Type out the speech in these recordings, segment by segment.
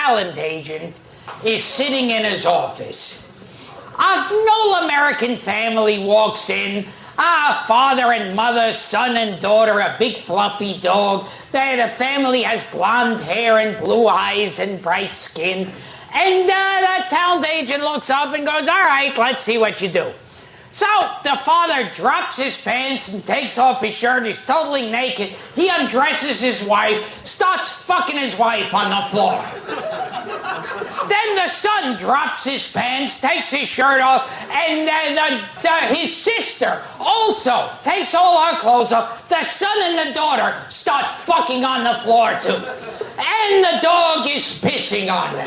talent agent is sitting in his office. A no American family walks in. Father and mother, son and daughter, a big fluffy dog. The family has blonde hair and blue eyes and bright skin. And the talent agent looks up and goes, all right, let's see what you do. So the father drops his pants and takes off his shirt. He's totally naked. He undresses his wife, starts fucking his wife on the floor. Then the son drops his pants, takes his shirt off, and his sister also takes all her clothes off. The son and the daughter start fucking on the floor too. And the dog is pissing on them.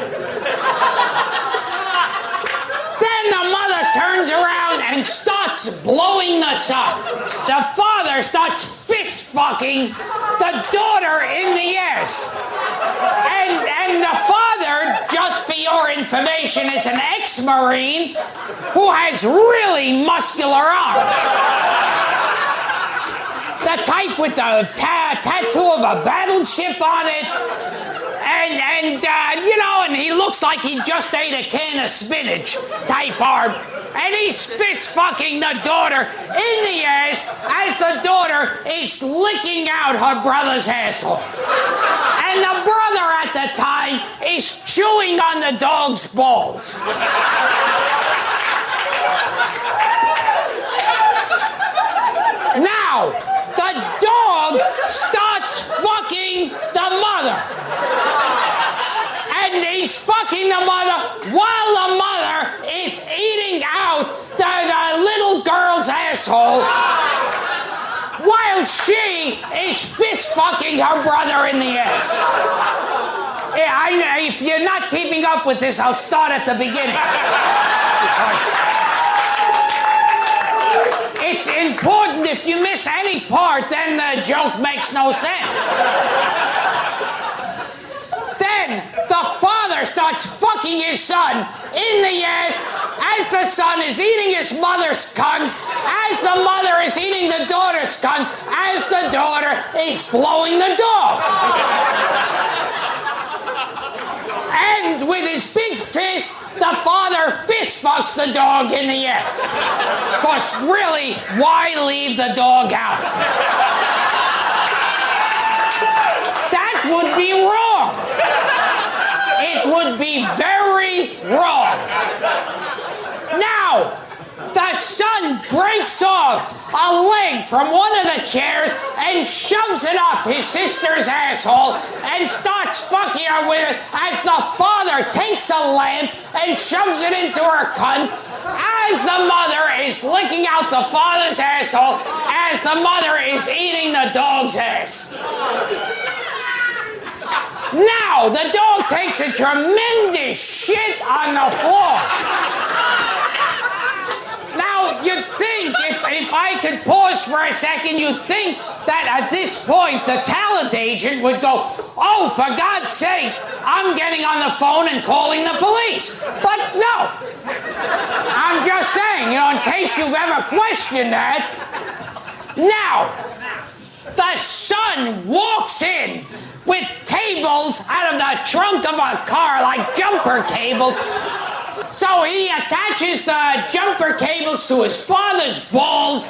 Then the mother turns around and starts blowing the son. The father starts fist fucking the daughter in the ass. And the father, just for your information, is an ex-Marine who has really muscular arms. The type with the tattoo of a battleship on it. And he looks like he just ate a can of spinach type arm. And he's fist fucking the daughter in the ass as the daughter is licking out her brother's asshole. And the brother at the time is chewing on the dog's balls. Now, the dog starts fucking the mother. And he's fucking the mother while the mother is eating out the little girl's asshole while she is fist fucking her brother in the ass. If you're not keeping up with this, I'll start at the beginning. It's important. If you miss any part, then the joke makes no sense. Then the father starts fucking his son in the ass as the son is eating his mother's cunt, as the mother is eating the daughter's cunt, as the daughter is blowing the dog. And with his big fist, the father fist fucks the dog in the ass. Because really, why leave the dog out? That would be wrong. It would be very wrong. Now, the son breaks off a leg from one of the chairs and shoves it up his sister's asshole and starts fucking her with it as the father takes a lamp and shoves it into her cunt as the mother is licking out the father's asshole as the mother is eating the dog's ass. Now, the dog takes a tremendous shit on the floor. Now, you'd think, if I could pause for a second, you'd think that at this point, the talent agent would go, oh, for God's sakes, I'm getting on the phone and calling the police. But no. I'm just saying, in case you've ever questioned that. Now, the son walks in with cables out of the trunk of a car, like jumper cables. So he attaches the jumper cables to his father's balls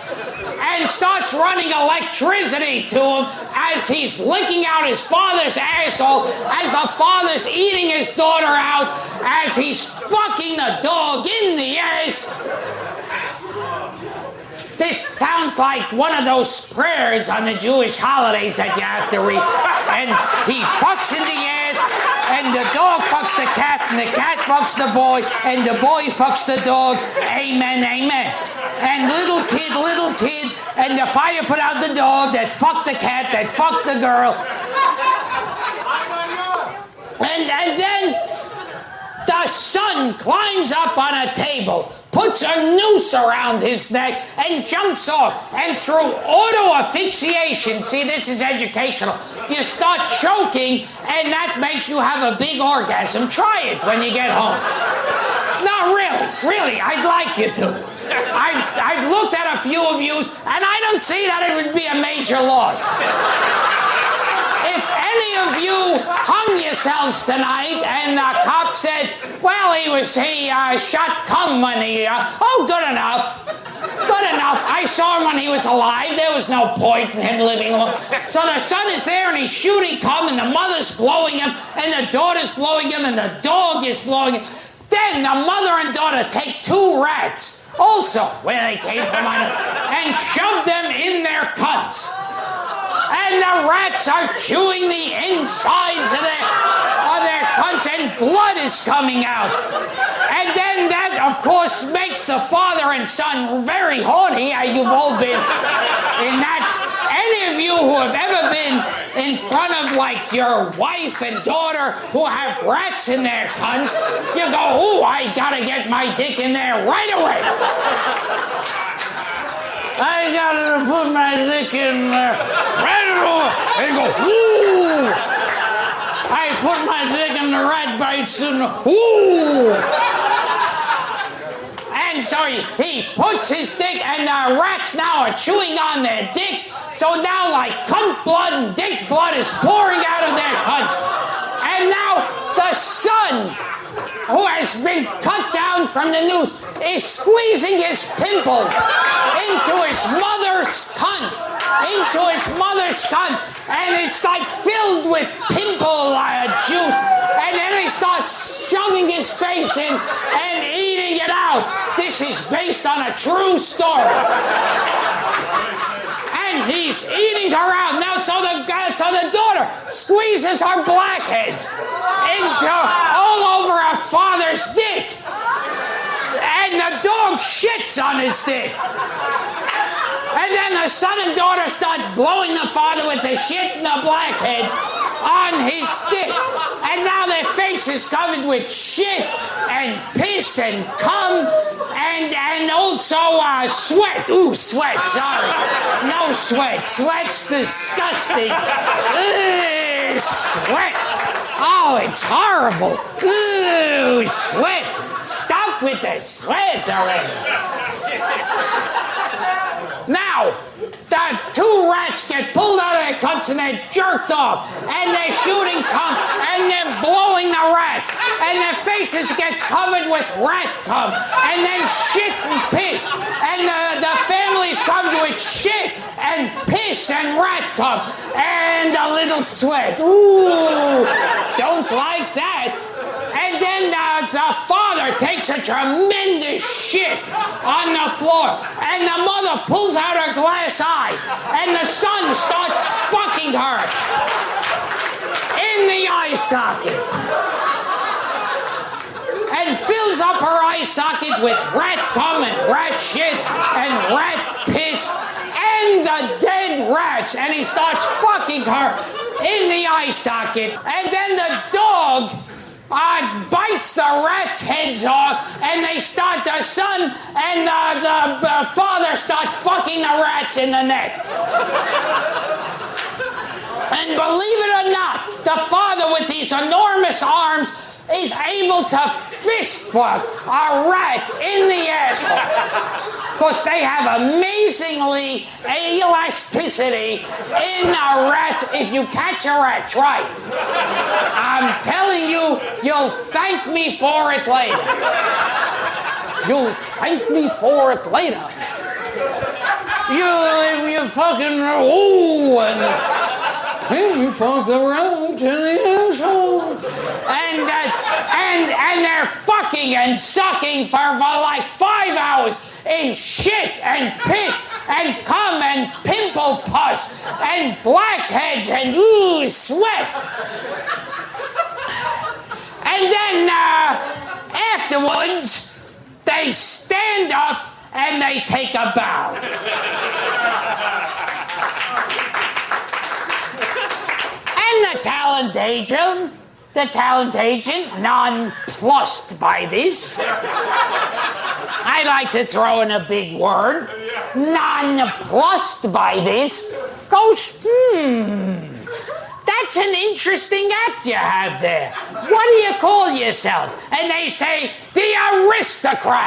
and starts running electricity to him as he's licking out his father's asshole, as the father's eating his daughter out, as he's fucking the dog in the ass. This sounds like one of those prayers on the Jewish holidays that you have to read. And he fucks in the ass, and the dog fucks the cat, and the cat fucks the boy, and the boy fucks the dog. Amen, amen. And little kid, and the fire put out the dog that fucked the cat, that fucked the girl. And then the son climbs up on a table, puts a noose around his neck, and jumps off. And through auto-asphyxiation, see, this is educational, you start choking, and that makes you have a big orgasm. Try it when you get home. No, really, I'd like you to. I've looked at a few of you, and I don't see that it would be a major loss. If any of you hung yourselves tonight? And the cop said, well, he shot cum when he, oh, good enough. Good enough. I saw him when he was alive. There was no point in him living long. So the son is there and he's shooting cum and the mother's blowing him and the daughter's blowing him and the dog is blowing him. Then the mother and daughter take 2 rats, also where they came from, and shove them in their cunts. And the rats are chewing the insides of their cunts and blood is coming out. And then that, of course, makes the father and son very horny. You've all been in that. Any of you who have ever been in front of, like, your wife and daughter who have rats in their cunt, you go, ooh, I gotta get my dick in there right away. I gotta put my dick in there right away. And go, ooh. I put my dick in the rat bites and ooh. And so he puts his dick, and the rats now are chewing on their dicks. So now, like, cunt blood and dick blood is pouring out of their cunt. And now the son, who has been cut down from the news, is squeezing his pimples into his mother's cunt. Into his mother's cunt. And it's like filled with pimple juice. And then he starts shoving his face in and eating it out. This is based on a true story. And he's eating her out. Now, so the daughter squeezes her blackheads into all over her father's dick. And the dog shits on his dick. And then the son and daughter start blowing the father with the shit and the blackheads on his dick. And now their face is covered with shit and piss and cum and also sweat. Ooh, sweat, sorry. No sweat. Sweat's disgusting. Ugh, sweat. Oh, it's horrible. Ooh, sweat. Stop with the sweat already. Now, the 2 rats get pulled out of their cunts and they're jerked off. And they're shooting cum and they're blowing the rats. And their faces get covered with rat cum. And then shit and piss. And the family's covered with shit and piss and rat cum. And a little sweat. Ooh, don't like that. And then the father takes a tremendous shit on the floor. And the mother pulls out her glass eye. And the son starts fucking her in the eye socket. And fills up her eye socket with rat cum and rat shit and rat piss and the dead rats. And he starts fucking her in the eye socket. And then the dog bites the rats' heads off, and the son and the father start fucking the rats in the neck. And believe it or not, the father with these enormous arms is able to fist fuck a rat in the asshole. Because they have amazingly elasticity in the rats. If you catch a rat, try it. I'm telling you, you'll thank me for it later. You'll thank me for it later. You fucking, ooh, and you fuck the rat in the asshole. And they're fucking and sucking for like 5 hours in shit and piss and cum and pimple pus and blackheads and ooh, sweat. And then afterwards, they stand up and they take a bow. And the talent agent, nonplussed by this, I like to throw in a big word, nonplussed by this, goes, that's an interesting act you have there. What do you call yourself? And they say, the Aristocrat.